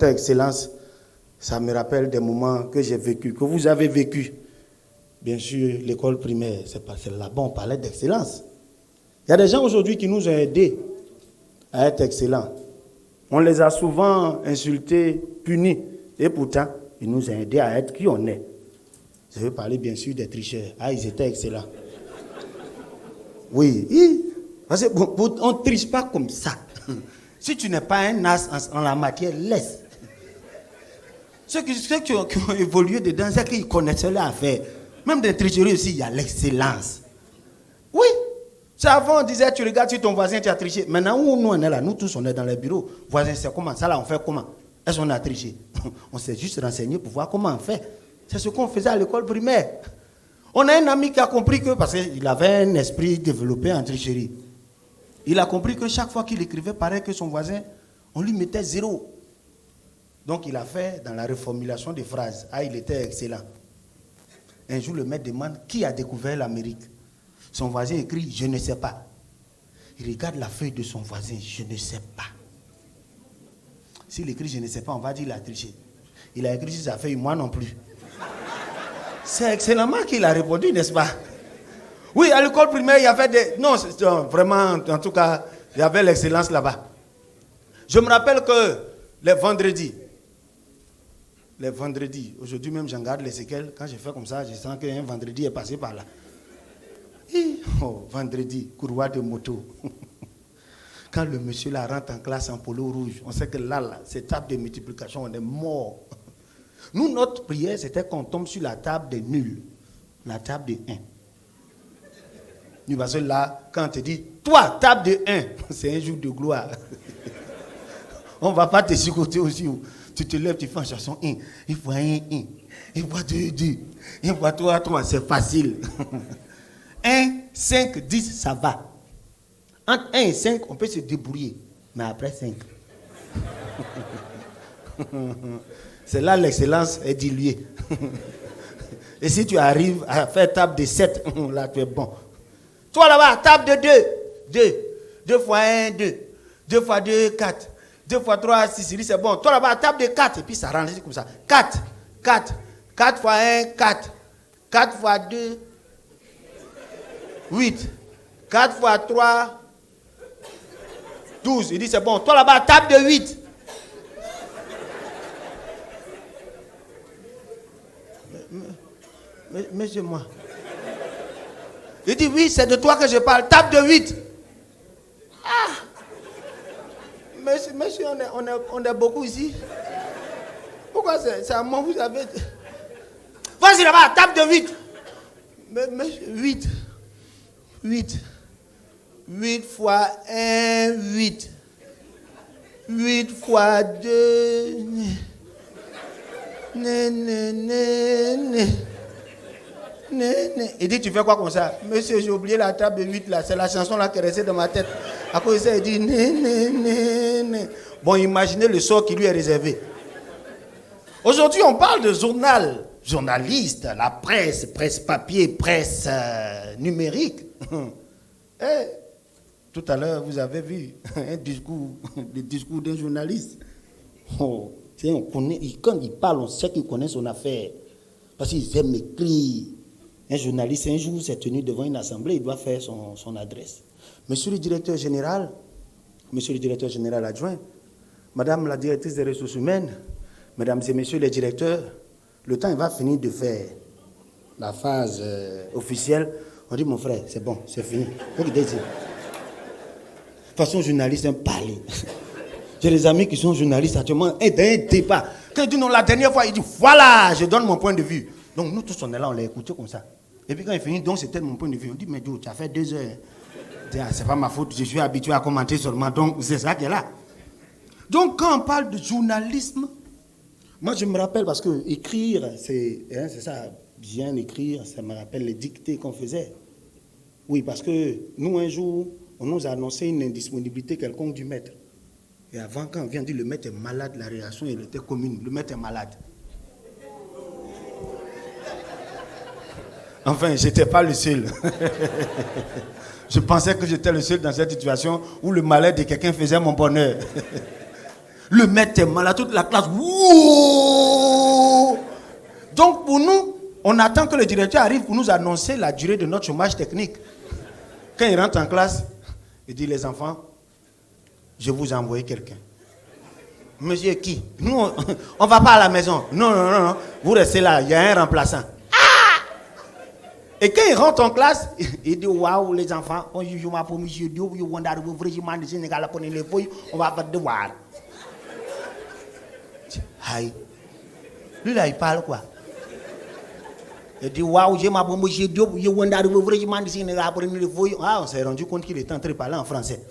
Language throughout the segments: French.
Excellence, ça me rappelle des moments que j'ai vécu, que vous avez vécu. Bien sûr, l'école primaire, c'est là-bas on parlait d'excellence. Il y a des gens aujourd'hui qui nous ont aidés à être excellents. On les a souvent insultés, punis, et pourtant, ils nous ont aidés à être qui on est. Je veux parler bien sûr des tricheurs. Ah, ils étaient excellents. Oui, parce qu'on ne triche pas comme ça. Si tu n'es pas un as en la matière, laisse. Ceux qui ont évolué dedans, c'est qu'ils connaissent l'affaire. Même des tricheries aussi, il y a l'excellence. Oui. C'est avant, on disait, tu regardes sur ton voisin, tu as triché. Maintenant, où nous on est là, nous tous on est dans les bureaux. Voisin, c'est comment? Ça là, on fait comment? Est-ce qu'on a triché? On s'est juste renseigné pour voir comment on fait. C'est ce qu'on faisait à l'école primaire. On a un ami qui a compris que, parce qu'il avait un esprit développé en tricherie, il a compris que chaque fois qu'il écrivait pareil que son voisin, on lui mettait 0. Donc il a fait dans la reformulation des phrases. Ah, il était excellent. Un jour, le maître demande qui a découvert l'Amérique. Son voisin écrit « Je ne sais pas ». Il regarde la feuille de son voisin « Je ne sais pas ». S'il écrit « Je ne sais pas », on va dire qu'il a triché. Il a écrit sur sa feuille « Moi non plus ». C'est excellemment qu'il a répondu, n'est-ce pas? Oui, à l'école primaire, il y avait des... Non, vraiment, en tout cas, il y avait l'excellence là-bas. Je me rappelle que les vendredis, aujourd'hui même, j'en garde les séquelles. Quand je fais comme ça, je sens qu'un vendredi est passé par là. Oh, vendredi, courroie de moto. Quand le monsieur là rentre en classe en polo rouge, on sait que là, c'est table de multiplication, on est mort. Nous, notre prière, c'était qu'on tombe sur la table des nuls, la table de 1. Nous, parce que là, quand on te dit, toi, table de 1, c'est un jour de gloire. On ne va pas te chicoter aussi. Tu te lèves, tu fais une chanson 1. Il faut 1, il faut 2, il faut 3, c'est facile. 1, 5, 10, ça va. Entre 1 et 5, on peut se débrouiller. Mais après 5. C'est là l'excellence est diluée. Et si tu arrives à faire table de 7, là tu es bon. Toi là-bas, table de 2. 2 fois 1, 2. 2 fois 2, 4. 2 fois 3, 6, c'est bon. Toi là-bas, table de 4. Et puis ça range comme ça. 4. 4 fois 1, 4. 4 fois 2, 8. 4 fois 3, 12. Il dit c'est bon. Toi là-bas, table de 8. Mais c'est moi. Il dit oui, c'est de toi que je parle. Table de 8. Ah! Monsieur, on est beaucoup ici. Pourquoi c'est à moi vous avez... Vas-y là-bas, table de 8. Mais 8. 8 fois 1, 8. 8 fois 2. Il dit, tu fais quoi comme ça? Monsieur, j'ai oublié la table de 8 là. C'est la chanson là qui est restée dans ma tête. À cause de ça, il dit, Bon, imaginez le sort qui lui est réservé. Aujourd'hui, on parle de journal. Journaliste, la presse papier, presse numérique. Et, tout à l'heure, vous avez vu le discours d'un journaliste. Oh, on connaît, quand il parle, on sait qu'il connaît son affaire. Parce qu'il aime écrire. Un journaliste, un jour, s'est tenu devant une assemblée, il doit faire son adresse. Monsieur le directeur général adjoint, madame la directrice des ressources humaines, mesdames et messieurs les directeurs, le temps il va finir de faire la phase officielle. On dit, mon frère, c'est bon, c'est fini. De toute façon, journaliste aime parler. J'ai des amis qui sont journalistes actuellement, et d'un débat. Quand il dit non, la dernière fois, il dit, voilà, je donne mon point de vue. Donc nous tous, on est là, on l'a écouté comme ça. Et puis quand il finit, donc c'était mon point de vue. On dit, mais Joe, tu as fait 2 heures. C'est pas ma faute, je suis habitué à commenter seulement, donc c'est ça qui est là. Donc quand on parle de journalisme, moi je me rappelle parce que écrire, c'est ça, bien écrire, ça me rappelle les dictées qu'on faisait. Oui, parce que nous un jour, on nous a annoncé une indisponibilité quelconque du maître. Et avant, quand on vient dire le maître est malade, la réaction elle était commune, le maître est malade. Enfin, je n'étais pas le seul. Je pensais que j'étais le seul dans cette situation où le malheur de quelqu'un faisait mon bonheur. Le maître est malade, toute la classe. Wouh! Donc pour nous, on attend que le directeur arrive pour nous annoncer la durée de notre chômage technique. Quand il rentre en classe, il dit les enfants, je vous ai envoyé quelqu'un. Monsieur qui? Nous, on ne va pas à la maison. Non. Vous restez là, il y a un remplaçant. Ah! Et quand il rentre en classe, il dit waouh les enfants, on va faire devoir. Aïe. Lui là, il parle quoi? Il dit waouh, j'ai ma pomme, monsieur Diop, ah, on s'est rendu compte qu'il était en train de parler en français.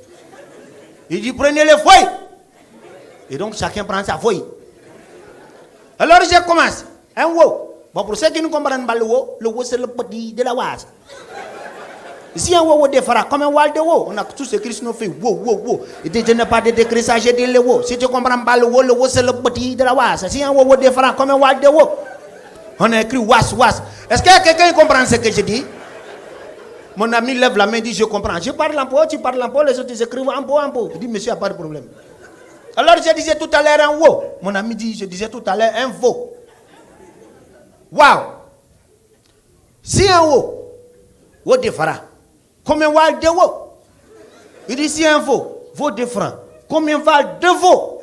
Il dit prenez les feuilles. Et donc chacun prend sa feuille. Alors je commence. Un wow. Bon, pour ceux qui ne comprennent pas le wow c'est le petit de la oise. Si un wow défera comme un wall de wow, on a tous écrit sur nos feuilles. Wow. Il dit je n'ai pas de décret, ça j'ai dit le wow. Si tu ne comprends pas le wow c'est le petit de la oise. Si un wow défera comme un wall de wow, on a écrit was. Est-ce que quelqu'un comprend ce que je dis? Mon ami lève la main et dit je comprends. Je parle en pot, tu parles en pot, les autres ils écrivent en pot. Il dit monsieur, il n'y a pas de problème. Alors je disais tout à l'heure un wow. Mon ami dit, je disais tout à l'heure un veau. Waouh. Si un wow de francs, combien val de wow? Il dit si un veau de francs, combien val de veau?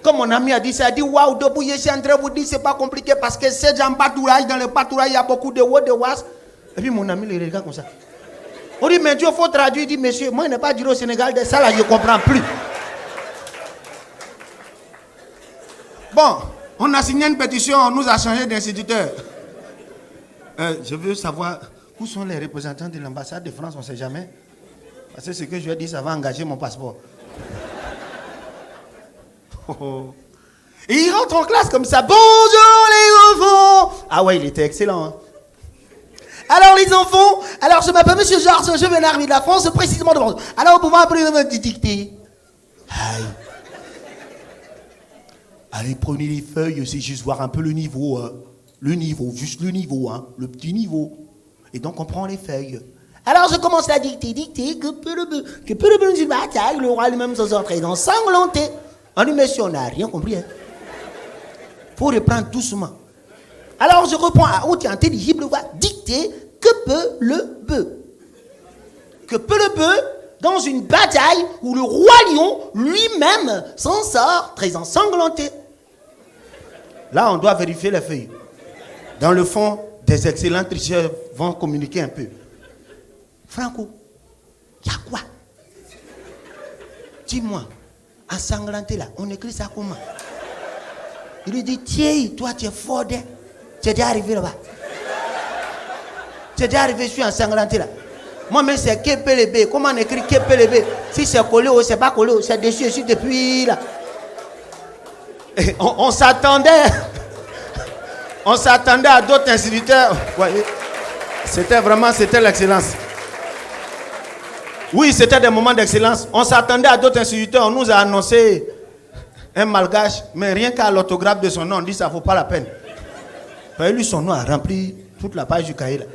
Comme mon ami a dit ça, il dit waouh, debout, je suis en train de vous dire, c'est pas compliqué parce que c'est dans le pâturage, il y a beaucoup de wow, de was. Et puis mon ami le regarde comme ça. On dit, mais Dieu, il faut traduire. Il dit, monsieur, moi, je n'ai pas dit au Sénégal, de ça là, je ne comprends plus. Bon, on a signé une pétition, on nous a changé d'instituteur. Je veux savoir, où sont les représentants de l'ambassade de France, on ne sait jamais. Parce que ce que je lui ai dit, ça va engager mon passeport. Et il rentre en classe comme ça. Bonjour les enfants. Ah ouais, il était excellent. Hein. Alors les enfants, alors je m'appelle Monsieur Georges, je viens d'arriver de la France, précisément de France. Alors pour moi, prenez me dicter. Aïe. Allez, prenez les feuilles, c'est juste voir un peu le niveau. Hein. Le niveau, juste le niveau, hein. Le petit niveau. Et donc on prend les feuilles. Alors je commence à dicter, que peu de dans une bataille, le roi lui-même se sort très ensanglanté. On dit, monsieur, on n'a rien compris. Hein. Faut reprendre doucement. Alors je reprends à haute et intelligible voix, dicter que peut le bœuf. Que peut le bœuf dans une bataille où le roi lion lui-même s'en sort très ensanglanté. Là, on doit vérifier les feuilles. Dans le fond, des excellents tricheurs vont communiquer un peu. Franco, il y a quoi? Dis-moi, ensanglanté là, on écrit ça comment? Il lui dit, tiens, toi tu es fort, tu es déjà arrivé là-bas. Tu es déjà arrivé, je suis ensanglanté là. Moi-même, c'est KPLB. Comment on écrit KPLB? Si c'est collé ou c'est pas collé, c'est dessus, je suis depuis là. Et on s'attendait. On s'attendait à d'autres instituteurs. Ouais, c'était l'excellence. Oui, c'était des moments d'excellence. On s'attendait à d'autres instituteurs. On nous a annoncé un malgache, mais rien qu'à l'autographe de son nom, on dit ça ne vaut pas la peine. Lui, son nom a rempli toute la page du cahier. Là.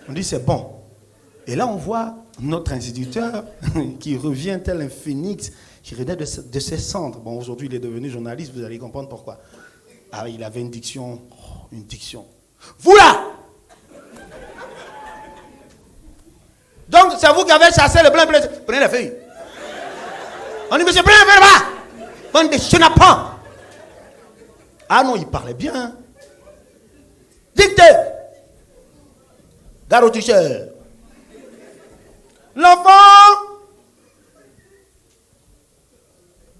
On dit c'est bon. Et là, on voit notre instituteur qui revient tel un phénix, qui renaît de ses cendres. Bon, aujourd'hui, il est devenu journaliste, vous allez comprendre pourquoi. Ah, il avait une diction. Vous là! Donc, c'est vous qui avez chassé le blanc. Prenez la feuille. On dit, monsieur, prenez la feuille là-bas. Bande de chenapans. Ah non, il parlait bien. Dictez. Gare au tricheur. L'enfant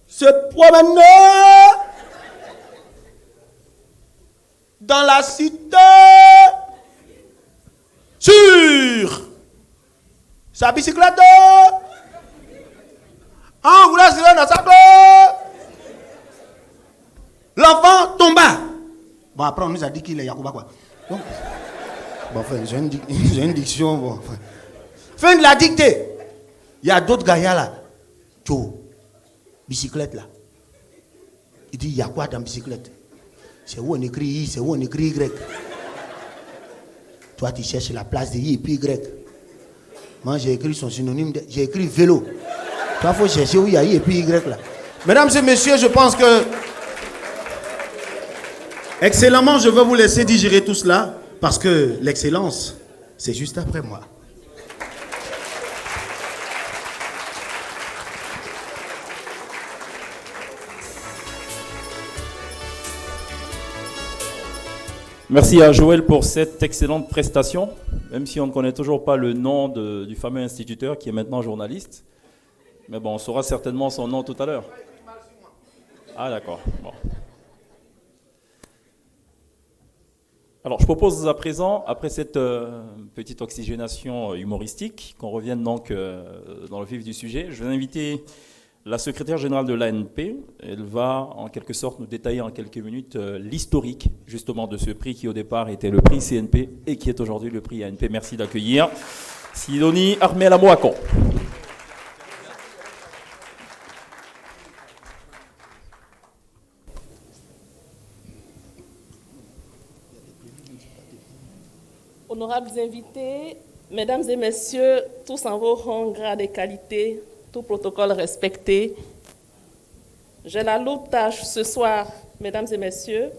se promène dans la cité sur sa bicyclette en voulant se rendre dans sa clé. L'enfant tomba. Bon, après on nous a dit qu'il est Yacouba quoi. Bon, enfin, j'ai une diction. Bon, enfin. Fin de la dictée. Il y a d'autres gaillards là. Tcho, bicyclette là. Il dit, il y a quoi dans la bicyclette? C'est où on écrit I, c'est où on écrit Y. Toi, tu cherches la place de I et puis Y. Moi, j'ai écrit son synonyme, j'ai écrit vélo. Toi, il faut chercher où il y a I et puis Y là. Mesdames et messieurs, je pense que excellemment, je vais vous laisser digérer tout cela parce que l'excellence, c'est juste après moi. Merci à Joël pour cette excellente prestation, même si on ne connaît toujours pas le nom du fameux instituteur qui est maintenant journaliste. Mais bon, on saura certainement son nom tout à l'heure. Ah d'accord. Bon. Alors je propose à présent, après cette petite oxygénation humoristique, qu'on revienne donc dans le vif du sujet. Je vais inviter la secrétaire générale de l'ANP. Elle va en quelque sorte nous détailler en quelques minutes l'historique justement de ce prix qui au départ était le prix CNP et qui est aujourd'hui le prix ANP. Merci d'accueillir Sidonie Armel-Amoakon. Honorables invités, mesdames et messieurs, tous en vos rangs, grades et qualités, tout protocole respecté, j'ai la lourde tâche ce soir, mesdames et messieurs,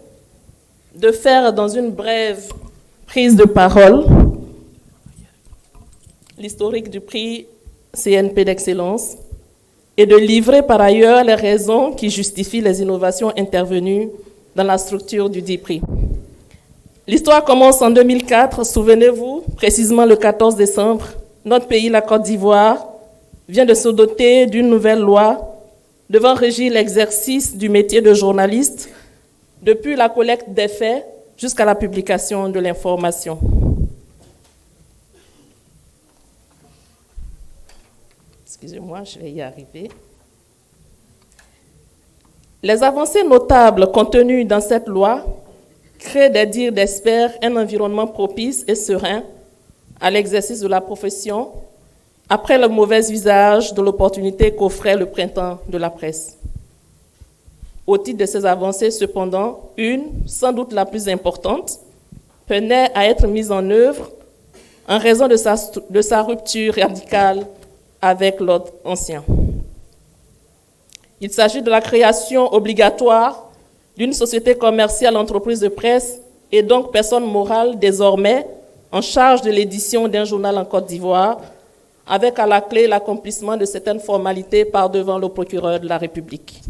de faire dans une brève prise de parole l'historique du prix CNP d'excellence et de livrer par ailleurs les raisons qui justifient les innovations intervenues dans la structure du dit prix. L'histoire commence en 2004, souvenez-vous, précisément le 14 décembre, notre pays, la Côte d'Ivoire, vient de se doter d'une nouvelle loi devant régir l'exercice du métier de journaliste depuis la collecte des faits jusqu'à la publication de l'information. Excusez-moi, je vais y arriver. Les avancées notables contenues dans cette loi créent des dires d'experts un environnement propice et serein à l'exercice de la profession après le mauvais usage de l'opportunité qu'offrait le printemps de la presse. Au titre de ces avancées, cependant, une, sans doute la plus importante, peinait à être mise en œuvre en raison de sa rupture radicale avec l'ordre ancien. Il s'agit de la création obligatoire d'une société commerciale entreprise de presse et donc personne morale désormais en charge de l'édition d'un journal en Côte d'Ivoire, avec à la clé l'accomplissement de certaines formalités par devant le procureur de la République.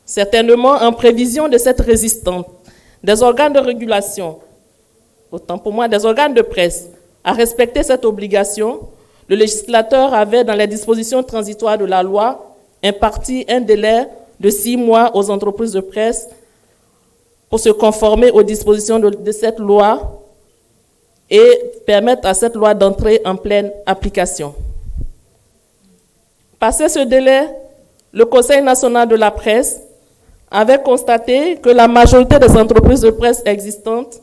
Certainement, en prévision de cette résistance, des organes de régulation, autant pour moi des organes de presse, à respecter cette obligation, le législateur avait, dans les dispositions transitoires de la loi, imparti un délai de 6 mois aux entreprises de presse pour se conformer aux dispositions de cette loi et permettre à cette loi d'entrer en pleine application. Passé ce délai, le Conseil national de la presse avait constaté que la majorité des entreprises de presse existantes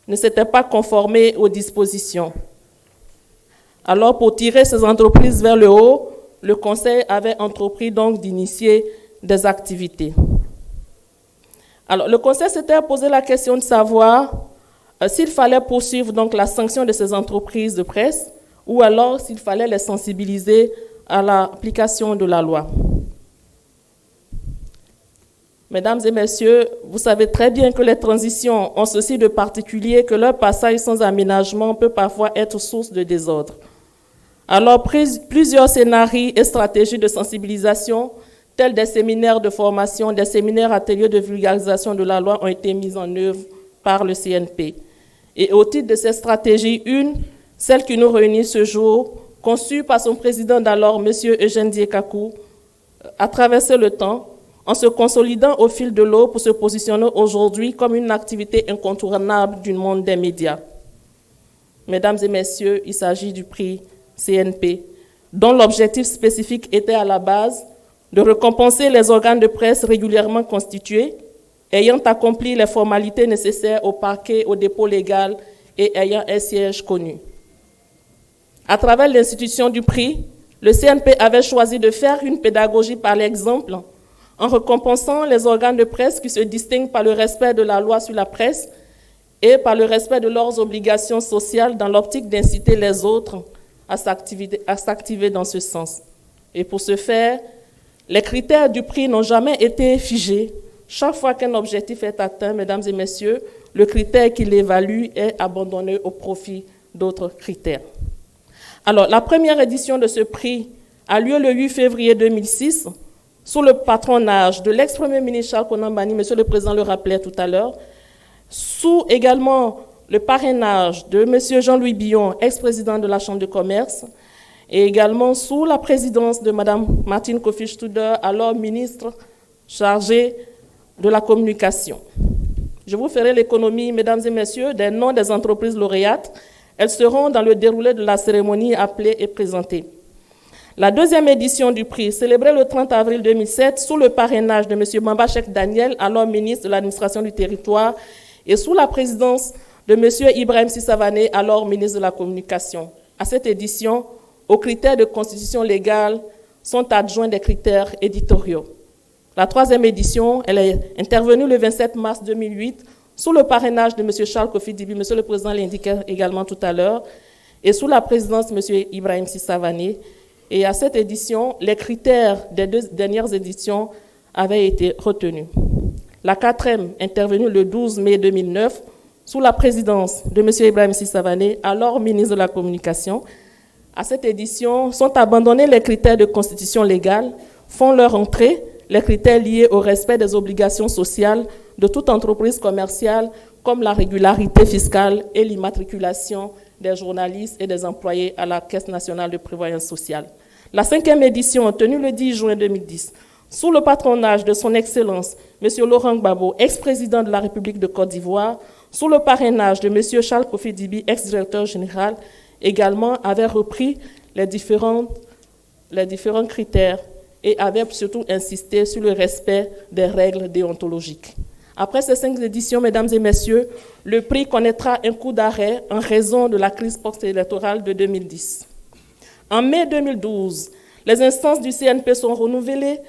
ne s'étaient pas conformées aux dispositions. Alors, pour tirer ces entreprises vers le haut, le Conseil avait entrepris donc d'initier des activités. Alors, le Conseil s'était posé la question de savoir s'il fallait poursuivre donc la sanction de ces entreprises de presse ou alors s'il fallait les sensibiliser à l'application de la loi. Mesdames et messieurs, vous savez très bien que les transitions ont ceci de particulier que leur passage sans aménagement peut parfois être source de désordre. Alors, plusieurs scénarios et stratégies de sensibilisation, tels des séminaires de formation, des séminaires ateliers de vulgarisation de la loi ont été mis en œuvre par le CNP. Et au titre de cette stratégie, celle qui nous réunit ce jour, conçue par son président d'alors, M. Eugène Diekakou, a traversé le temps en se consolidant au fil de l'eau pour se positionner aujourd'hui comme une activité incontournable du monde des médias. Mesdames et messieurs, il s'agit du prix CNP, dont l'objectif spécifique était à la base de récompenser les organes de presse régulièrement constitués, ayant accompli les formalités nécessaires au parquet, au dépôt légal et ayant un siège connu. À travers l'institution du prix, le CNP avait choisi de faire une pédagogie par l'exemple en récompensant les organes de presse qui se distinguent par le respect de la loi sur la presse et par le respect de leurs obligations sociales dans l'optique d'inciter les autres à s'activer dans ce sens. Et pour ce faire, Les critères du prix n'ont jamais été figés. Chaque fois qu'un objectif est atteint, mesdames et messieurs, le critère qui l'évalue est abandonné au profit d'autres critères. Alors, la première édition de ce prix a lieu le 8 février 2006, sous le patronage de l'ex-premier ministre Charles Konan Banny, monsieur le Président le rappelait tout à l'heure, sous également le parrainage de monsieur Jean-Louis Billon, ex-président de la Chambre de commerce, et également sous la présidence de madame Martine Koffi-Studer, alors ministre chargée de la communication. Je vous ferai l'économie, mesdames et messieurs, des noms des entreprises lauréates. Elles seront dans le déroulé de la cérémonie appelées et présentées. La deuxième édition du prix, célébrée le 30 avril 2007, sous le parrainage de M. Bamba Cheikh Daniel, alors ministre de l'administration du territoire, et sous la présidence de M. Ibrahim Sissavané, alors ministre de la communication. À cette édition, aux critères de constitution légale sont adjoints des critères éditoriaux. La troisième édition, elle est intervenue le 27 mars 2008, sous le parrainage de M. Charles Kofi Dibi, M. le Président l'indiquait également tout à l'heure, et sous la présidence de M. Ibrahim Sissavané. Et à cette édition, les critères des deux dernières éditions avaient été retenus. La quatrième, intervenue le 12 mai 2009, sous la présidence de M. Ibrahim Sissavané, alors ministre de la Communication. À cette édition, sont abandonnés les critères de constitution légale, font leur entrée les critères liés au respect des obligations sociales de toute entreprise commerciale, comme la régularité fiscale et l'immatriculation des journalistes et des employés à la Caisse nationale de prévoyance sociale. La cinquième édition, tenue le 10 juin 2010, sous le patronage de son Excellence, M. Laurent Gbagbo, ex-président de la République de Côte d'Ivoire, sous le parrainage de M. Charles Kofi Dibi, ex-directeur général, également avait repris les différents critères et avait surtout insisté sur le respect des règles déontologiques. Après ces 5 éditions, mesdames et messieurs, le prix connaîtra un coup d'arrêt en raison de la crise post-électorale de 2010. En mai 2012, les instances du CNP sont renouvelées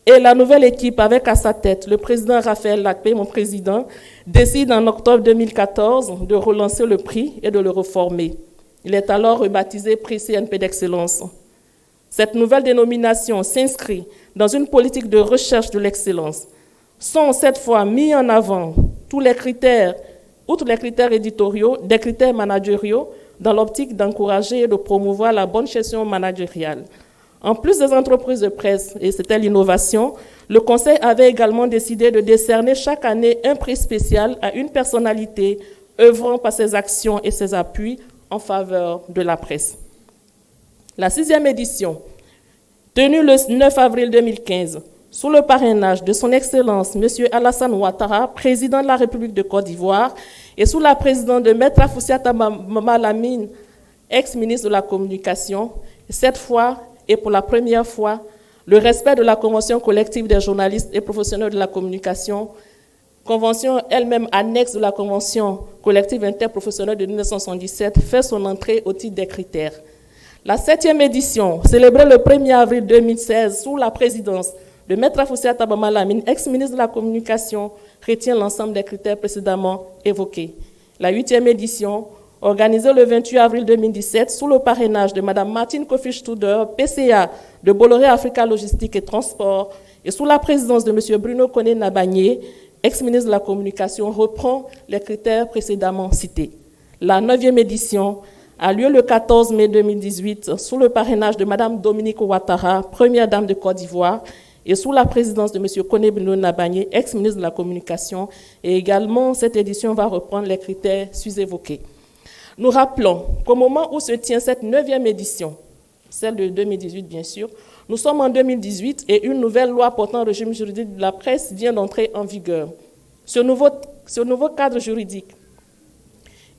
et la nouvelle équipe, avec à sa tête le président Raphaël Lacpé, mon président, décide en octobre 2014 de relancer le prix et de le reformer. Il est alors rebaptisé Prix CNP d'Excellence. Cette nouvelle dénomination s'inscrit dans une politique de recherche de l'excellence. Sont cette fois mis en avant tous les critères, outre les critères éditoriaux, des critères managériaux, dans l'optique d'encourager et de promouvoir la bonne gestion managériale. En plus des entreprises de presse, et c'était l'innovation, le Conseil avait également décidé de décerner chaque année un prix spécial à une personnalité œuvrant par ses actions et ses appuis en faveur de la presse. La 6e édition, tenue le 9 avril 2015, sous le parrainage de son Excellence M. Alassane Ouattara, président de la République de Côte d'Ivoire, et sous la présidence de Maître Afoussiata Malamine, ex-ministre de la Communication, cette fois et pour la première fois, le respect de la Convention collective des journalistes et professionnels de la communication, convention elle-même annexe de la Convention collective interprofessionnelle de 1977, fait son entrée au titre des critères. La 7e édition, célébrée le 1er avril 2016 sous la présidence de Maître Afoussiata Malamine, ex-ministre de la Communication, retient l'ensemble des critères précédemment évoqués. La 8e édition, organisée le 28 avril 2017 sous le parrainage de Mme Martine Koffi-Studer, PCA de Bolloré Africa Logistique et Transport, et sous la présidence de M. Bruno Koné Nabagné, ex-ministre de la Communication, reprend les critères précédemment cités. La 9e édition a lieu le 14 mai 2018 sous le parrainage de Mme Dominique Ouattara, première dame de Côte d'Ivoire, et sous la présidence de M. Koné Bruno Nabagné, ex-ministre de la Communication. Et également, cette édition va reprendre les critères sus-évoqués. Nous rappelons qu'au moment où se tient cette 9e édition, celle de 2018 bien sûr, nous sommes en 2018 et une nouvelle loi portant régime juridique de la presse vient d'entrer en vigueur. Ce nouveau cadre juridique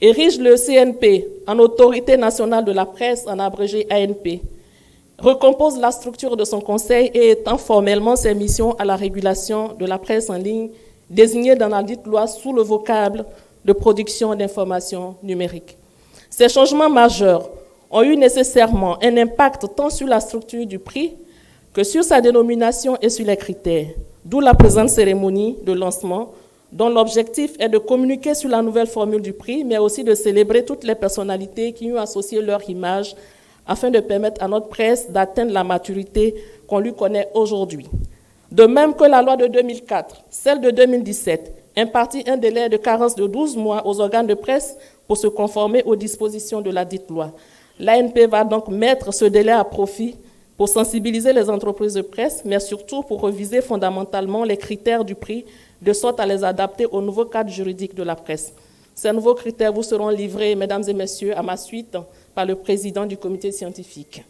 érige le CNP en autorité nationale de la presse, en abrégé ANP, recompose la structure de son conseil et étend formellement ses missions à la régulation de la presse en ligne, désignée dans la dite loi sous le vocable de production d'informations numériques. Ces changements majeurs ont eu nécessairement un impact tant sur la structure du prix que sur sa dénomination et sur les critères, d'où la présente cérémonie de lancement, dont l'objectif est de communiquer sur la nouvelle formule du prix, mais aussi de célébrer toutes les personnalités qui ont associé leur image afin de permettre à notre presse d'atteindre la maturité qu'on lui connaît aujourd'hui. De même que la loi de 2004, celle de 2017, impartit un délai de carence de 12 mois aux organes de presse pour se conformer aux dispositions de la dite loi. L'ANP va donc mettre ce délai à profit pour sensibiliser les entreprises de presse, mais surtout pour reviser fondamentalement les critères du prix, de sorte à les adapter au nouveau cadre juridique de la presse. Ces nouveaux critères vous seront livrés, mesdames et messieurs, à ma suite, par le président du comité scientifique.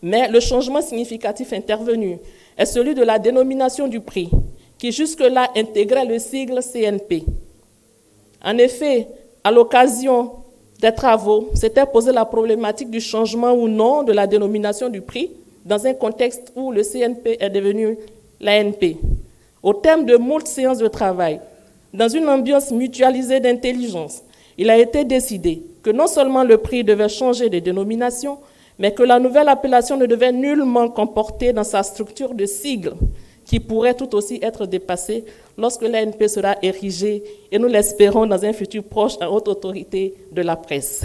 Mais le changement significatif intervenu est celui de la dénomination du prix, qui jusque-là intégrait le sigle CNP. En effet, à l'occasion des travaux, s'était posé la problématique du changement ou non de la dénomination du prix dans un contexte où le CNP est devenu l'ANP. Au terme de moult séances de travail, dans une ambiance mutualisée d'intelligence, il a été décidé que non seulement le prix devait changer de dénomination, mais que la nouvelle appellation ne devait nullement comporter dans sa structure de sigle, qui pourrait tout aussi être dépassée lorsque l'ANP sera érigée, et nous l'espérons dans un futur proche, en haute autorité de la presse.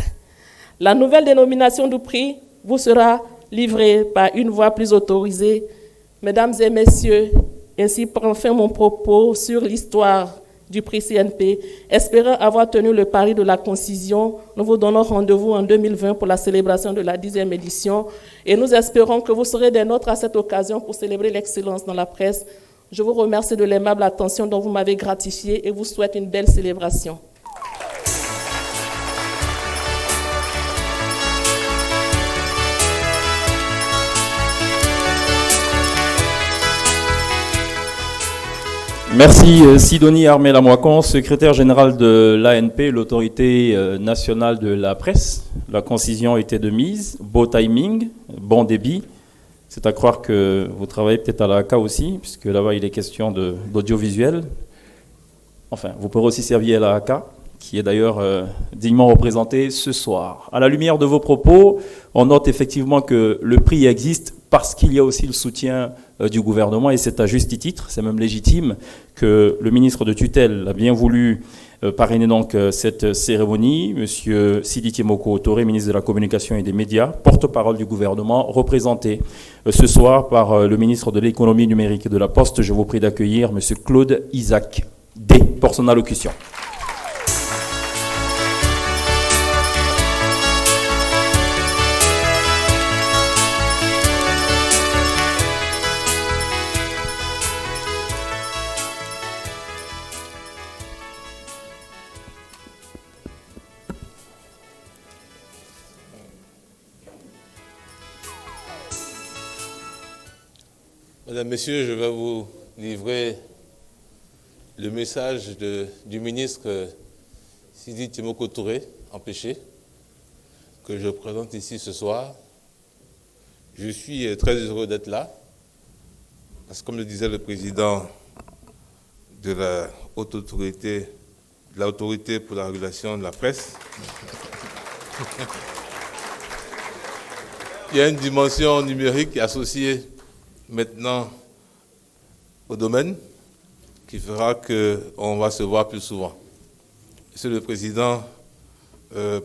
La nouvelle dénomination du prix vous sera livrée par une voix plus autorisée. Mesdames et messieurs, ainsi prend fin mon propos sur l'histoire du prix CNP. Espérant avoir tenu le pari de la concision, nous vous donnons rendez-vous en 2020 pour la célébration de la 10e édition et nous espérons que vous serez des nôtres à cette occasion pour célébrer l'excellence dans la presse. Je vous remercie de l'aimable attention dont vous m'avez gratifié et vous souhaite une belle célébration. Merci Sidonie Armella-Moicon, secrétaire générale de l'ANP, l'autorité nationale de la presse. La concision était de mise, beau timing, bon débit. C'est à croire que vous travaillez peut-être à l'AACA aussi, puisque là-bas il est question d'audiovisuel. Enfin, vous pourrez aussi servir à l'AACA, qui est d'ailleurs dignement représenté ce soir. À la lumière de vos propos, on note effectivement que le prix existe parce qu'il y a aussi le soutien du gouvernement, et c'est à juste titre, c'est même légitime, que le ministre de tutelle a bien voulu parrainer donc cette cérémonie. Monsieur Sidiki Moko Touré, ministre de la Communication et des Médias, porte-parole du gouvernement, représenté ce soir par le ministre de l'Économie numérique et de la Poste. Je vous prie d'accueillir monsieur Claude Isaac D pour son allocution. Mesdames, Messieurs, je vais vous livrer le message du ministre Sidiki Moko Touré, empêché, que je présente ici ce soir. Je suis très heureux d'être là, parce que comme le disait le président de la haute autorité, de l'autorité pour la régulation de la presse, il y a une dimension numérique associée maintenant au domaine qui fera qu'on va se voir plus souvent. Monsieur le Président,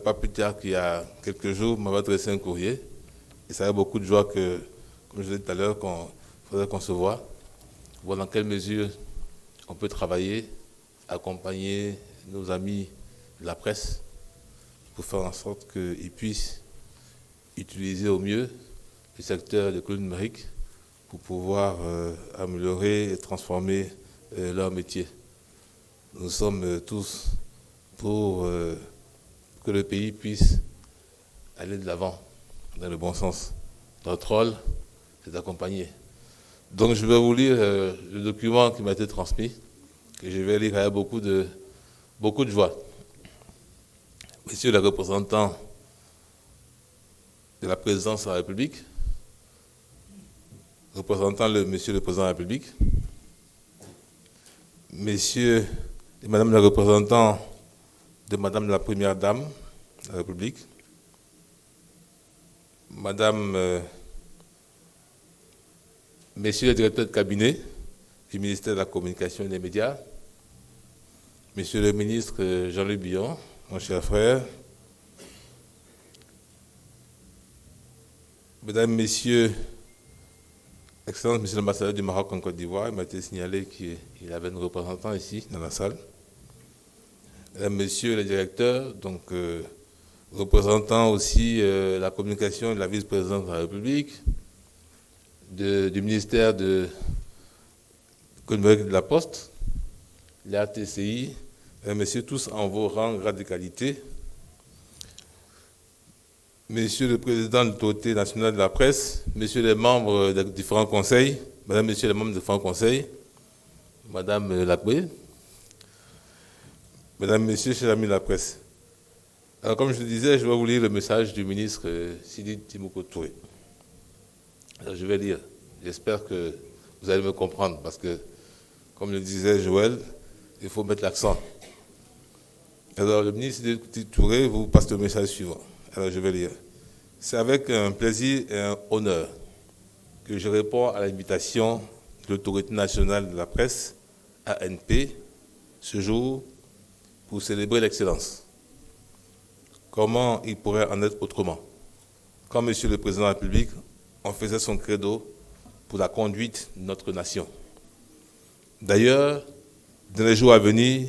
pas plus tard qu'il y a quelques jours, m'avait adressé un courrier et ça a beaucoup de joie que, comme je disais tout à l'heure, qu'il faudrait qu'on se voit, voir dans quelle mesure on peut travailler, accompagner nos amis de la presse pour faire en sorte qu'ils puissent utiliser au mieux le secteur de l'économie numérique pour pouvoir améliorer et transformer leur métier. Nous sommes tous pour que le pays puisse aller de l'avant, dans le bon sens. Notre rôle, c'est d'accompagner. Donc je vais vous lire le document qui m'a été transmis, que je vais lire avec beaucoup de joie. Messieurs les représentants de la présidence de la République, représentant Monsieur le Président de la République, Messieurs et Madame les représentants de Madame la Première Dame de la République, Messieurs les directeurs de cabinet du ministère de la Communication et des Médias, Monsieur le ministre Jean-Luc Billon, mon cher frère, Mesdames, Messieurs Excellence, Monsieur l'ambassadeur du Maroc en Côte d'Ivoire, il m'a été signalé qu'il avait un représentant ici, dans la salle. Mesdames, Messieurs les directeurs, donc représentant aussi la communication de la vice-présidente de la République, du ministère de la Poste, la TCI, Mesdames, Messieurs, tous en vos rangs, grades de qualité. Monsieur le Président de l'Autorité nationale de la presse, Messieurs les membres des différents conseils, Mesdames, Messieurs les membres des différents conseils, Madame Lacoué, Mesdames, Messieurs, chers amis de la presse. Alors, comme je le disais, je vais vous lire le message du ministre Sidi Timoko Touré. Alors, je vais lire. J'espère que vous allez me comprendre parce que, comme le disait Joël, il faut mettre l'accent. Alors, le ministre Sidi Touré vous passe le message suivant. Alors, je vais lire. C'est avec un plaisir et un honneur que je réponds à l'invitation de l'Autorité nationale de la presse, ANP, ce jour, pour célébrer l'excellence. Comment il pourrait en être autrement? Quand Monsieur le Président de la République en faisait son credo pour la conduite de notre nation. D'ailleurs, dans les jours à venir,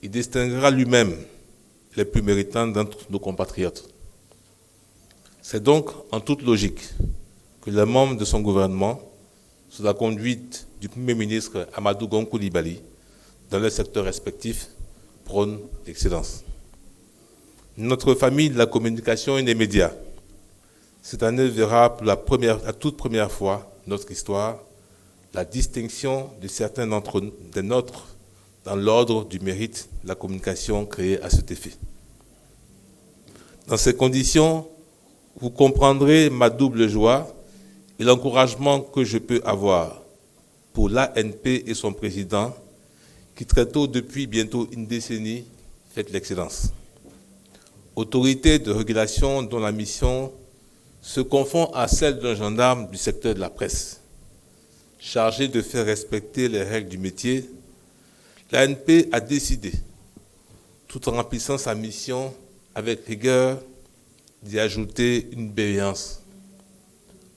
il distinguera lui-même les plus méritants d'entre nos compatriotes. C'est donc en toute logique que les membres de son gouvernement, sous la conduite du Premier ministre Amadou Gon Coulibaly, dans leurs secteurs respectifs, prônent l'excellence. Notre famille de la communication et des médias, cette année verra pour la toute première fois de notre histoire la distinction de certains des nôtres dans l'ordre du mérite de la communication créée à cet effet. Dans ces conditions, vous comprendrez ma double joie et l'encouragement que je peux avoir pour l'ANP et son président qui très tôt, depuis bientôt une décennie, fait l'excellence. Autorité de régulation dont la mission se confond à celle d'un gendarme du secteur de la presse. Chargé de faire respecter les règles du métier, l'ANP a décidé, tout en remplissant sa mission avec rigueur, d'y ajouter une bienveillance,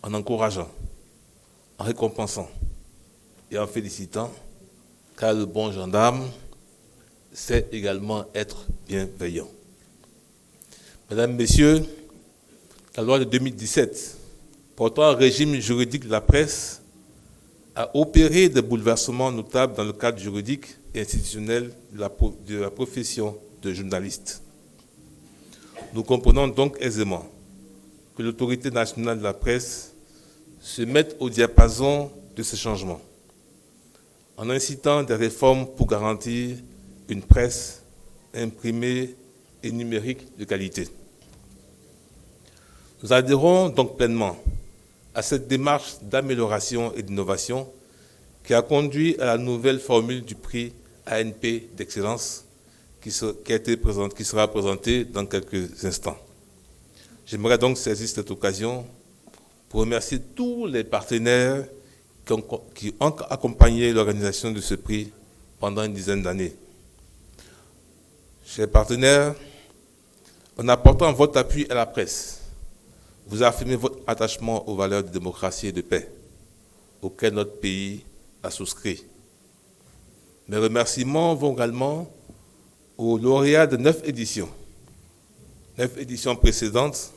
en encourageant, en récompensant et en félicitant, car le bon gendarme sait également être bienveillant. Mesdames, Messieurs, la loi de 2017 portant un régime juridique de la presse a opéré des bouleversements notables dans le cadre juridique et institutionnel de la profession de journaliste. Nous comprenons donc aisément que l'autorité nationale de la presse se mette au diapason de ces changements, en incitant des réformes pour garantir une presse imprimée et numérique de qualité. Nous adhérons donc pleinement à cette démarche d'amélioration et d'innovation qui a conduit à la nouvelle formule du prix ANP d'excellence qui sera présentée dans quelques instants. J'aimerais donc saisir cette occasion pour remercier tous les partenaires qui ont accompagné l'organisation de ce prix pendant une dizaine d'années. Chers partenaires, en apportant votre appui à la presse, vous affirmez votre attachement aux valeurs de démocratie et de paix auxquelles notre pays a souscrit. Mes remerciements vont également aux lauréats de 9 éditions précédentes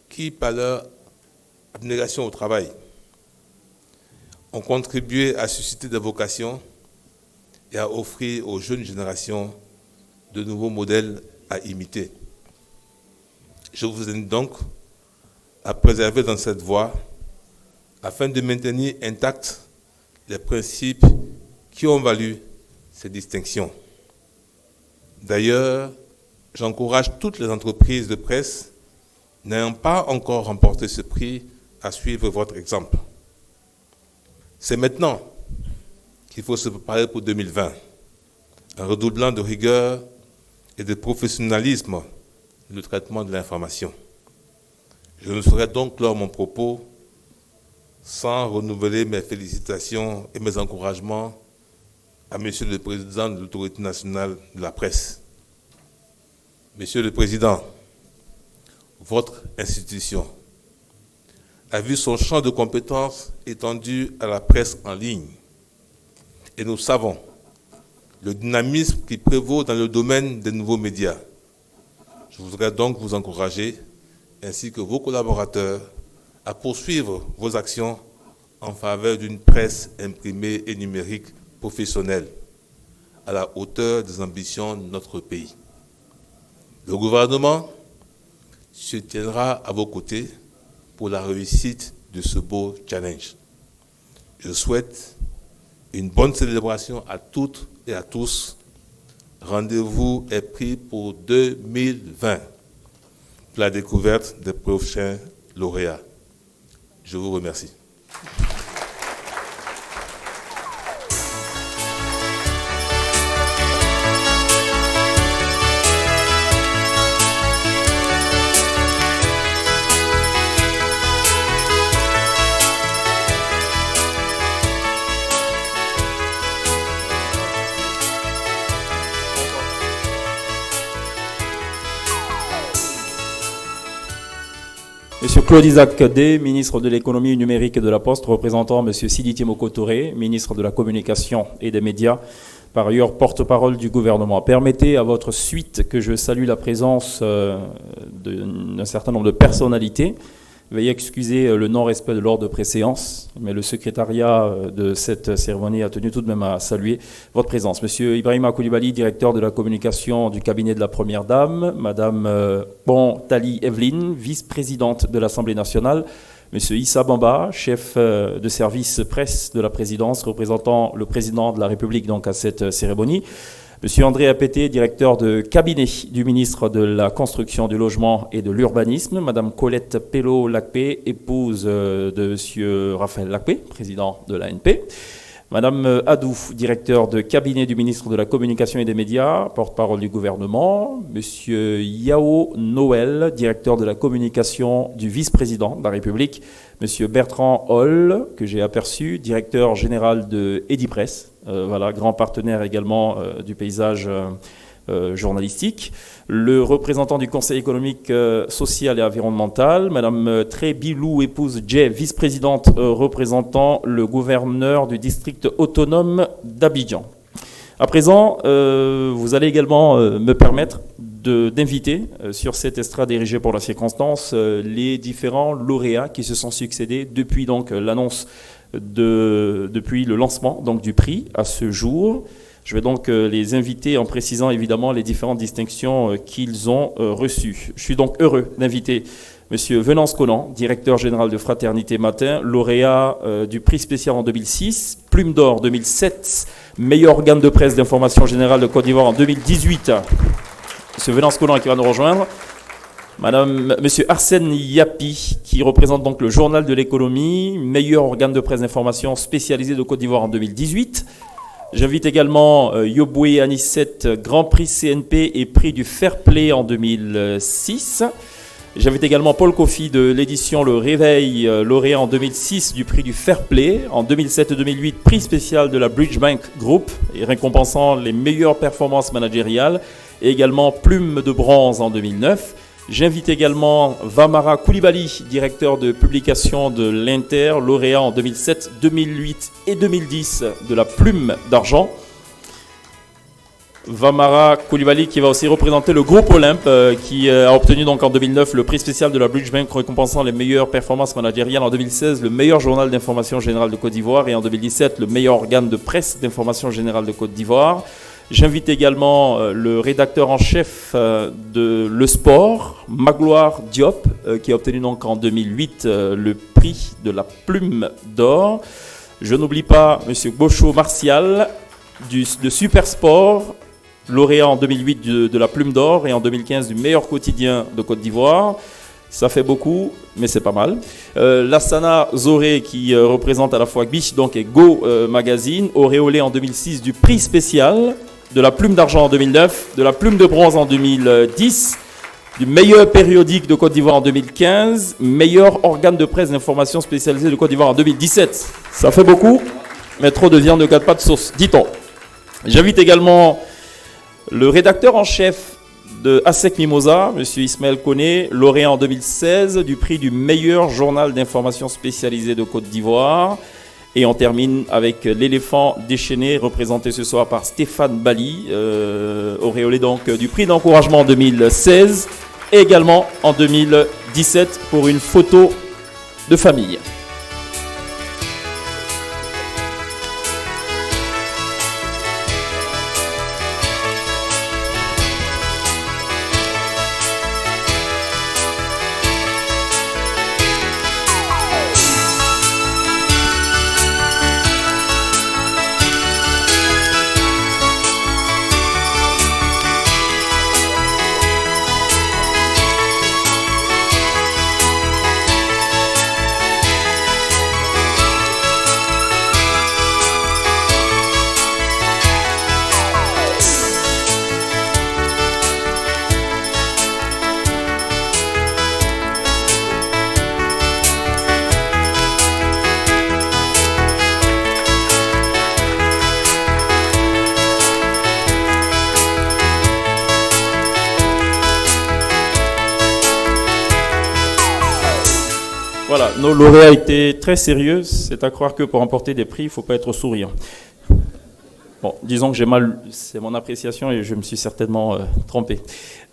qui, par leur abnégation au travail, ont contribué à susciter des vocations et à offrir aux jeunes générations de nouveaux modèles à imiter. Je vous invite donc à préserver dans cette voie afin de maintenir intacts les principes qui ont valu ces distinctions. D'ailleurs, j'encourage toutes les entreprises de presse n'ayant pas encore remporté ce prix à suivre votre exemple. C'est maintenant qu'il faut se préparer pour 2020, en redoublant de rigueur et de professionnalisme dans le traitement de l'information. Je ne saurais donc clore mon propos sans renouveler mes félicitations et mes encouragements à Monsieur le Président de l'Autorité nationale de la presse. Monsieur le Président, votre institution a vu son champ de compétences étendu à la presse en ligne. Et nous savons le dynamisme qui prévaut dans le domaine des nouveaux médias. Je voudrais donc vous encourager, ainsi que vos collaborateurs, à poursuivre vos actions en faveur d'une presse imprimée et numérique professionnelle, à la hauteur des ambitions de notre pays. Le gouvernement se tiendra à vos côtés pour la réussite de ce beau challenge. Je souhaite une bonne célébration à toutes et à tous. Rendez-vous est pris pour 2020 pour la découverte des prochains lauréats. Je vous remercie. Monsieur Claude Isaac Day, ministre de l'économie numérique et de la Poste, représentant Monsieur Sidi Timoko Touré, ministre de la communication et des médias, par ailleurs porte-parole du gouvernement. Permettez à votre suite que je salue la présence d'un certain nombre de personnalités. Veuillez excuser le non-respect de l'ordre de préséance, mais le secrétariat de cette cérémonie a tenu tout de même à saluer votre présence. Monsieur Ibrahima Koulibaly, directeur de la communication du cabinet de la Première Dame, Madame Bon-Tali Evelyne, vice-présidente de l'Assemblée nationale, Monsieur Issa Bamba, chef de service presse de la présidence, représentant le président de la République donc à cette cérémonie, Monsieur André Apété, directeur de cabinet du ministre de la Construction, du Logement et de l'Urbanisme, Madame Colette Pello-Lacpé, épouse de Monsieur Raphaël Lacpé, président de l'ANP, Madame Adou, directeur de cabinet du ministre de la Communication et des Médias, porte-parole du gouvernement, Monsieur Yao Noël, directeur de la communication du vice-président de la République, Monsieur Bertrand Holl, que j'ai aperçu, directeur général de Edipresse, voilà, grand partenaire également du paysage journalistique, le représentant du Conseil économique, social et environnemental, Madame Trébilou, épouse Jay, vice-présidente représentant le gouverneur du district autonome d'Abidjan. À présent, vous allez également me permettre d'inviter sur cette estrade érigée pour la circonstance les différents lauréats qui se sont succédés depuis donc l'annonce depuis le lancement donc du prix à ce jour. Je vais donc les inviter en précisant évidemment les différentes distinctions qu'ils ont reçues. Je suis donc heureux d'inviter Monsieur Venance Conan, directeur général de Fraternité Matin, lauréat du prix spécial en 2006, Plume d'Or 2007, meilleur organe de presse d'information générale de Côte d'Ivoire en 2018. Monsieur Venance Conan qui va nous rejoindre. Monsieur Arsène Yapi, qui représente donc le Journal de l'économie, meilleur organe de presse d'information spécialisé de Côte d'Ivoire en 2018. J'invite également Yoboué Anissette, Grand Prix CNP et Prix du Fair Play en 2006. J'invite également Paul Kofi de l'édition Le Réveil, lauréat en 2006 du Prix du Fair Play. En 2007 et 2008, Prix spécial de la Bridge Bank Group, récompensant les meilleures performances managériales. Et également Plume de Bronze en 2009. J'invite également Vamara Koulibaly, directeur de publication de l'Inter, lauréat en 2007, 2008 et 2010 de la Plume d'Argent. Vamara Koulibaly qui va aussi représenter le groupe Olympe qui a obtenu donc en 2009 le prix spécial de la Bridge Bank récompensant les meilleures performances managériales, en 2016 le meilleur journal d'information générale de Côte d'Ivoire et en 2017 le meilleur organe de presse d'information générale de Côte d'Ivoire. J'invite également le rédacteur en chef de Le Sport, Magloire Diop, qui a obtenu donc en 2008 le prix de la Plume d'Or. Je n'oublie pas M. Gaucho Martial de Super Sport, lauréat en 2008 de la Plume d'Or et en 2015 du meilleur quotidien de Côte d'Ivoire. Ça fait beaucoup, mais c'est pas mal. Lassana Zoré qui représente à la fois Gbich donc et Go Magazine, auréolé en 2006 du prix spécial de la Plume d'Argent en 2009, de la Plume de Bronze en 2010, du meilleur périodique de Côte d'Ivoire en 2015, meilleur organe de presse d'information spécialisé de Côte d'Ivoire en 2017. Ça fait beaucoup, mais trop de viande ne gâte pas de sauce, dit-on. J'invite également le rédacteur en chef de ASEC Mimosa, M. Ismaël Koné, lauréat en 2016 du prix du meilleur journal d'information spécialisé de Côte d'Ivoire. Et on termine avec l'éléphant déchaîné, représenté ce soir par Stéphane Bali, auréolé donc du prix d'encouragement en 2016, et également en 2017 pour une photo de famille. Voilà, nos lauréats étaient très sérieux. C'est à croire que pour remporter des prix, il ne faut pas être souriant. Bon, disons que j'ai mal, c'est mon appréciation et je me suis certainement trompé.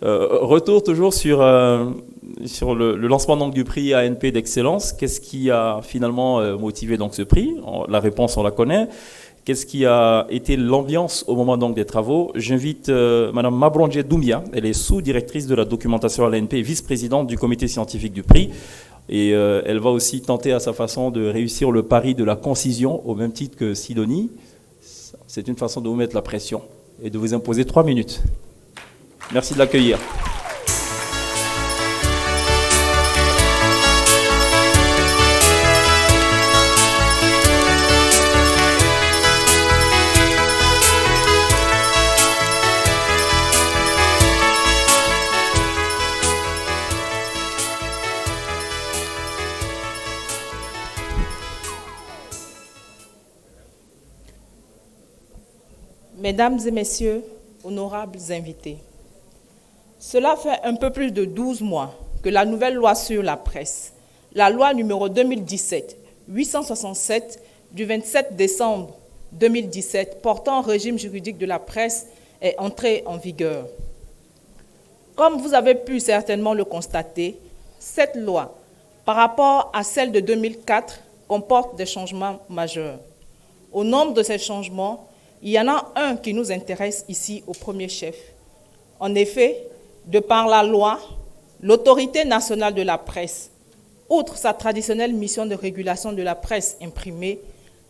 Retour toujours sur le lancement donc, du prix ANP d'excellence. Qu'est-ce qui a finalement motivé donc, ce prix? La réponse, on la connaît. Qu'est-ce qui a été l'ambiance au moment donc, des travaux? J'invite Mme Mabronje Doumbia, elle est sous-directrice de la documentation à l'ANP et vice-présidente du comité scientifique du prix. Et elle va aussi tenter à sa façon de réussir le pari de la concision au même titre que Sidonie. C'est une façon de vous mettre la pression et de vous imposer 3 minutes. Merci de l'accueillir. Mesdames et messieurs, honorables invités, cela fait un peu plus de 12 mois que la nouvelle loi sur la presse, la loi numéro 2017-867 du 27 décembre 2017 portant régime juridique de la presse est entrée en vigueur. Comme vous avez pu certainement le constater, cette loi, par rapport à celle de 2004, comporte des changements majeurs. Au nombre de ces changements, il y en a un qui nous intéresse ici au premier chef. En effet, de par la loi, l'autorité nationale de la presse, outre sa traditionnelle mission de régulation de la presse imprimée,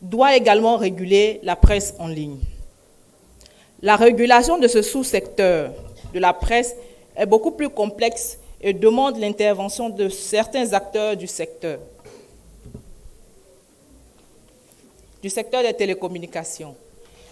doit également réguler la presse en ligne. La régulation de ce sous-secteur de la presse est beaucoup plus complexe et demande l'intervention de certains acteurs du secteur des télécommunications.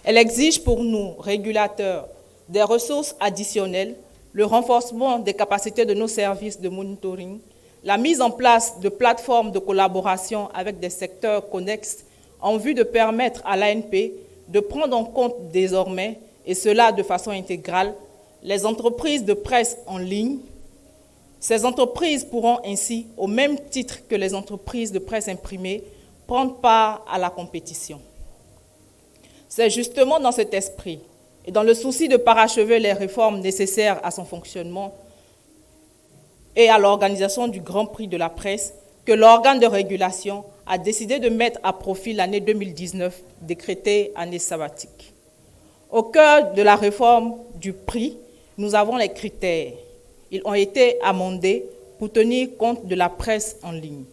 Elle exige pour nous, régulateurs, des ressources additionnelles, le renforcement des capacités de nos services de monitoring, la mise en place de plateformes de collaboration avec des secteurs connexes en vue de permettre à l'ANP de prendre en compte désormais, et cela de façon intégrale, les entreprises de presse en ligne. Ces entreprises pourront ainsi, au même titre que les entreprises de presse imprimée, prendre part à la compétition. C'est justement dans cet esprit et dans le souci de parachever les réformes nécessaires à son fonctionnement et à l'organisation du Grand Prix de la presse que l'organe de régulation a décidé de mettre à profit l'année 2019, décrétée année sabbatique. Au cœur de la réforme du prix, nous avons les critères. Ils ont été amendés pour tenir compte de la presse en ligne.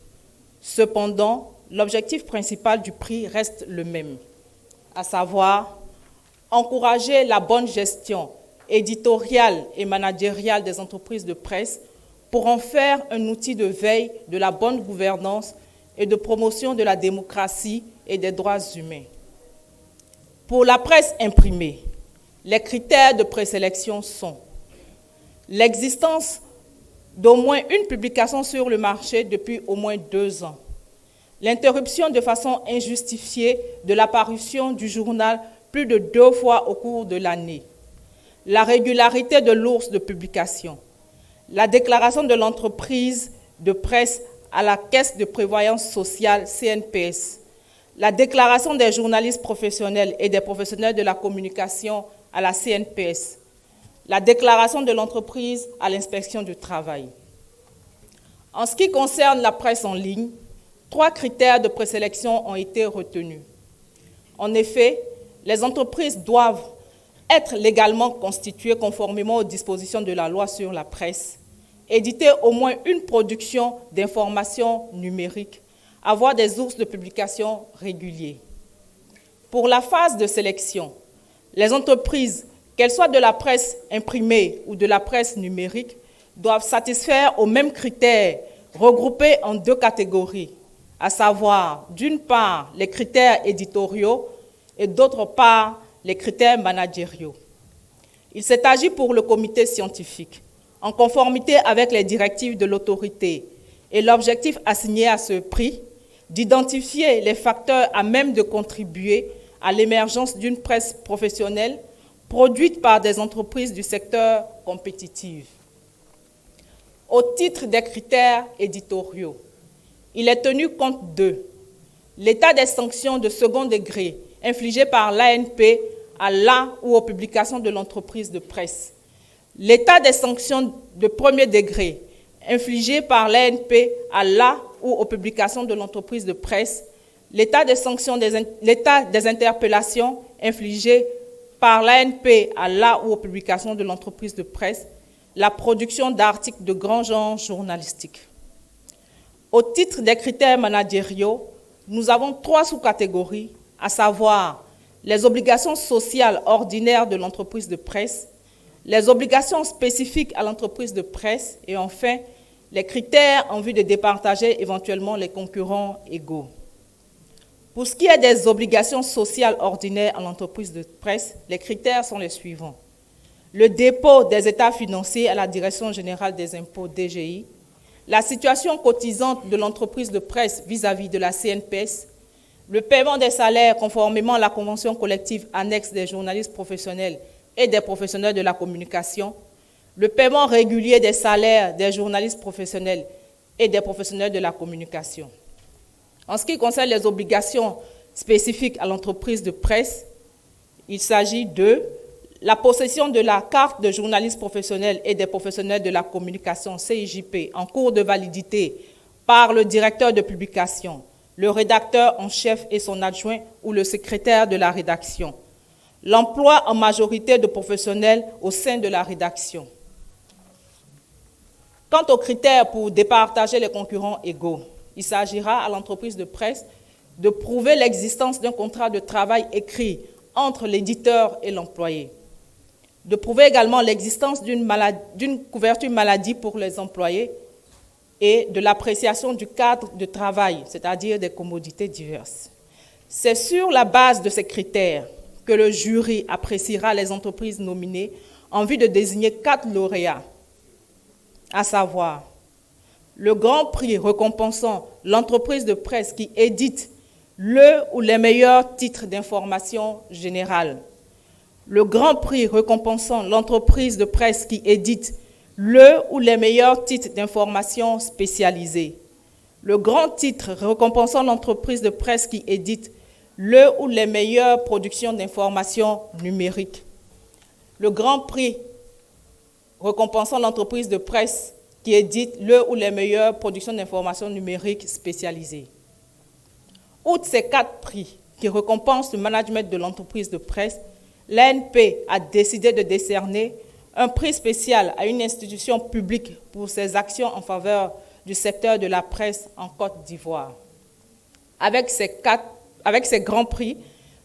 Cependant, l'objectif principal du prix reste le même, à savoir encourager la bonne gestion éditoriale et managériale des entreprises de presse pour en faire un outil de veille de la bonne gouvernance et de promotion de la démocratie et des droits humains. Pour la presse imprimée, les critères de présélection sont l'existence d'au moins une publication sur le marché depuis au moins 2 ans, l'interruption de façon injustifiée de la parution du journal plus de 2 fois au cours de l'année, la régularité de l'ours de publication, la déclaration de l'entreprise de presse à la Caisse de prévoyance sociale CNPS, la déclaration des journalistes professionnels et des professionnels de la communication à la CNPS, la déclaration de l'entreprise à l'inspection du travail. En ce qui concerne la presse en ligne, 3 critères de présélection ont été retenus. En effet, les entreprises doivent être légalement constituées conformément aux dispositions de la loi sur la presse, éditer au moins une production d'information numérique, avoir des ours de publication réguliers. Pour la phase de sélection, les entreprises, qu'elles soient de la presse imprimée ou de la presse numérique, doivent satisfaire aux mêmes critères regroupés en 2 catégories, à savoir, d'une part, les critères éditoriaux et d'autre part, les critères managériaux. Il s'est agi pour le comité scientifique, en conformité avec les directives de l'autorité et l'objectif assigné à ce prix, d'identifier les facteurs à même de contribuer à l'émergence d'une presse professionnelle produite par des entreprises du secteur compétitif. Au titre des critères éditoriaux, il est tenu compte de l'état des sanctions de second degré infligées par l'ANP à la ou aux publications de l'entreprise de presse, l'état des sanctions de premier degré infligées par l'ANP à la ou aux publications de l'entreprise de presse, l'état des sanctions l'état des interpellations infligées par l'ANP à la ou aux publications de l'entreprise de presse, la production d'articles de grand genre journalistique. Au titre des critères managériaux, nous avons 3 sous-catégories, à savoir les obligations sociales ordinaires de l'entreprise de presse, les obligations spécifiques à l'entreprise de presse et enfin, les critères en vue de départager éventuellement les concurrents égaux. Pour ce qui est des obligations sociales ordinaires à l'entreprise de presse, les critères sont les suivants. Le dépôt des états financiers à la Direction générale des impôts DGI, la situation cotisante de l'entreprise de presse vis-à-vis de la CNPS, le paiement des salaires conformément à la convention collective annexe des journalistes professionnels et des professionnels de la communication, le paiement régulier des salaires des journalistes professionnels et des professionnels de la communication. En ce qui concerne les obligations spécifiques à l'entreprise de presse, il s'agit de la possession de la carte de journaliste professionnel et des professionnels de la communication CIJP en cours de validité par le directeur de publication, le rédacteur en chef et son adjoint ou le secrétaire de la rédaction. L'emploi en majorité de professionnels au sein de la rédaction. Quant aux critères pour départager les concurrents égaux, il s'agira à l'entreprise de presse de prouver l'existence d'un contrat de travail écrit entre l'éditeur et l'employé, de prouver également l'existence d'une couverture maladie pour les employés et de l'appréciation du cadre de travail, c'est-à-dire des commodités diverses. C'est sur la base de ces critères que le jury appréciera les entreprises nominées en vue de désigner 4 lauréats, à savoir le grand prix récompensant l'entreprise de presse qui édite le ou les meilleurs titres d'information générale, le grand prix récompensant l'entreprise de presse qui édite le ou les meilleurs titres d'information spécialisés, le grand titre récompensant l'entreprise de presse qui édite le ou les meilleures productions d'information numérique, le grand prix récompensant l'entreprise de presse qui édite le ou les meilleures productions d'information numérique spécialisées. Outre ces 4 prix qui récompensent le management de l'entreprise de presse, l'ANP a décidé de décerner un prix spécial à une institution publique pour ses actions en faveur du secteur de la presse en Côte d'Ivoire. Avec ces grands prix,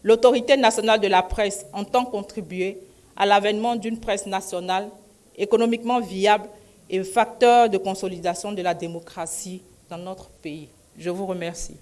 l'autorité nationale de la presse entend contribuer à l'avènement d'une presse nationale économiquement viable et facteur de consolidation de la démocratie dans notre pays. Je vous remercie.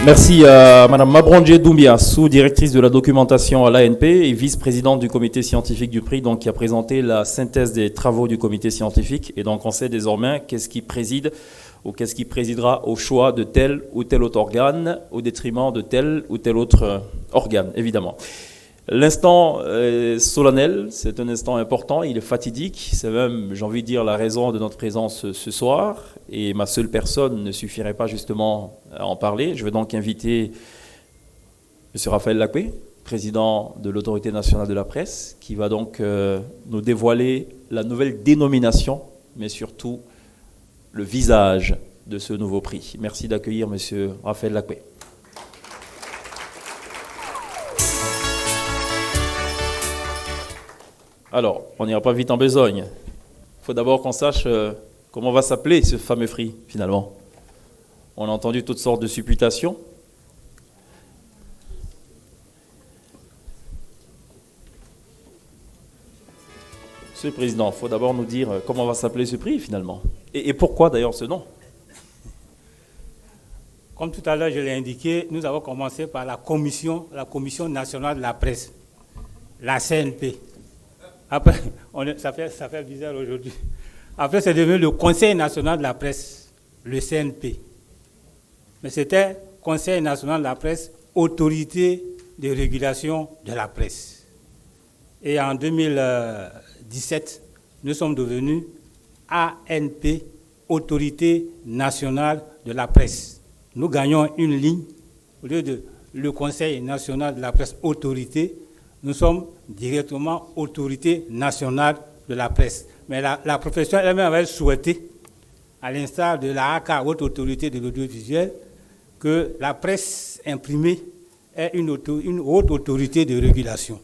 Merci à Mme Mabronje Doumbia, sous-directrice de la documentation à l'ANP et vice-présidente du comité scientifique du prix, donc qui a présenté la synthèse des travaux du comité scientifique. Et donc on sait désormais qu'est-ce qui préside ou qu'est-ce qui présidera au choix de tel ou tel autre organe au détriment de tel ou tel autre organe, évidemment. L'instant solennel, c'est un instant important, il est fatidique, c'est même, j'ai envie de dire, la raison de notre présence ce soir, et ma seule personne ne suffirait pas justement à en parler. Je vais donc inviter M. Raphaël Lacoué, président de l'Autorité nationale de la presse, qui va donc nous dévoiler la nouvelle dénomination, mais surtout le visage de ce nouveau prix. Merci d'accueillir M. Raphaël Lacoué. Alors, on n'ira pas vite en besogne. Il faut d'abord qu'on sache comment va s'appeler ce fameux prix, finalement. On a entendu toutes sortes de supputations. Monsieur le Président, il faut d'abord nous dire comment va s'appeler ce prix, finalement. Et pourquoi, d'ailleurs, ce nom? Comme tout à l'heure, je l'ai indiqué, nous avons commencé par la Commission nationale de la presse, la CNP. Après, ça fait bizarre aujourd'hui. Après, c'est devenu le Conseil national de la presse, le CNP. Mais c'était Conseil national de la presse, autorité de régulation de la presse. Et en 2017, nous sommes devenus ANP, Autorité nationale de la presse. Nous gagnons une ligne, au lieu de le Conseil national de la presse, autorité, nous sommes directement Autorité nationale de la presse. Mais la profession elle-même avait souhaité, à l'instar de la AK, Haute Autorité de l'audiovisuel, que la presse imprimée ait une haute autorité de régulation.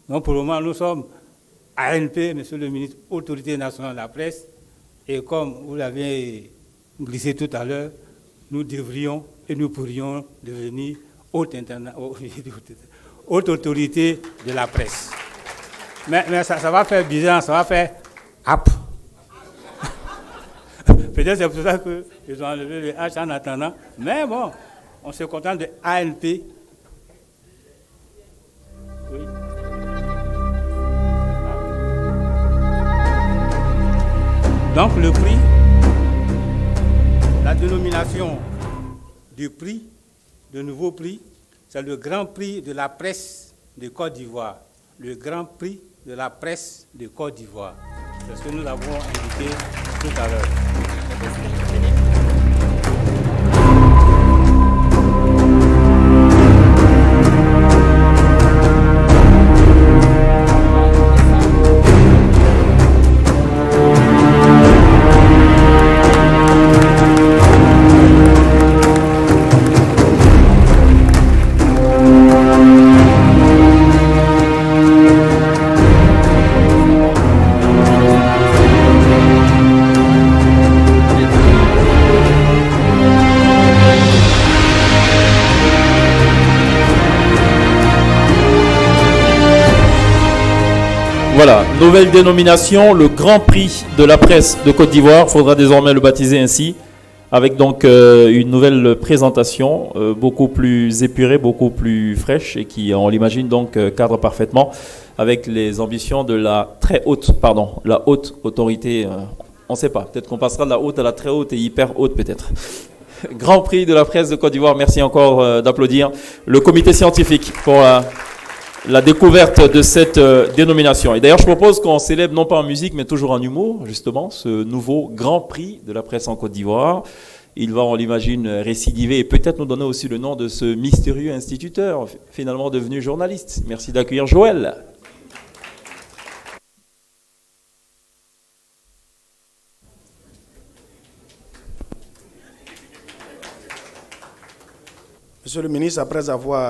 Donc pour le moment, nous sommes ANP, Monsieur le ministre, Autorité nationale de la presse, et comme vous l'avez glissé tout à l'heure, nous devrions et nous pourrions devenir haute autorité de la presse. Mais ça va faire bizarre, ça va faire app. Peut-être c'est pour ça qu'ils ont enlevé le H en attendant. Mais bon, on se contente de ANP. Oui. Donc le prix, la dénomination du prix, de nouveau prix, c'est le Grand Prix de la presse de Côte d'Ivoire. Le Grand Prix de la presse de Côte d'Ivoire. C'est ce que nous avons indiqué tout à l'heure. Voilà, nouvelle dénomination, le Grand Prix de la presse de Côte d'Ivoire. Il faudra désormais le baptiser ainsi, avec donc une nouvelle présentation beaucoup plus épurée, beaucoup plus fraîche et qui, on l'imagine, donc cadre parfaitement avec les ambitions de la la haute autorité. On ne sait pas, peut-être qu'on passera de la haute à la très haute et hyper haute peut-être. Grand Prix de la presse de Côte d'Ivoire, merci encore d'applaudir le comité scientifique pour la découverte de cette dénomination. Et d'ailleurs, je propose qu'on célèbre non pas en musique, mais toujours en humour, justement, ce nouveau Grand Prix de la presse en Côte d'Ivoire. Il va, on l'imagine, récidiver et peut-être nous donner aussi le nom de ce mystérieux instituteur, finalement devenu journaliste. Merci d'accueillir Joël. Monsieur le ministre, après avoir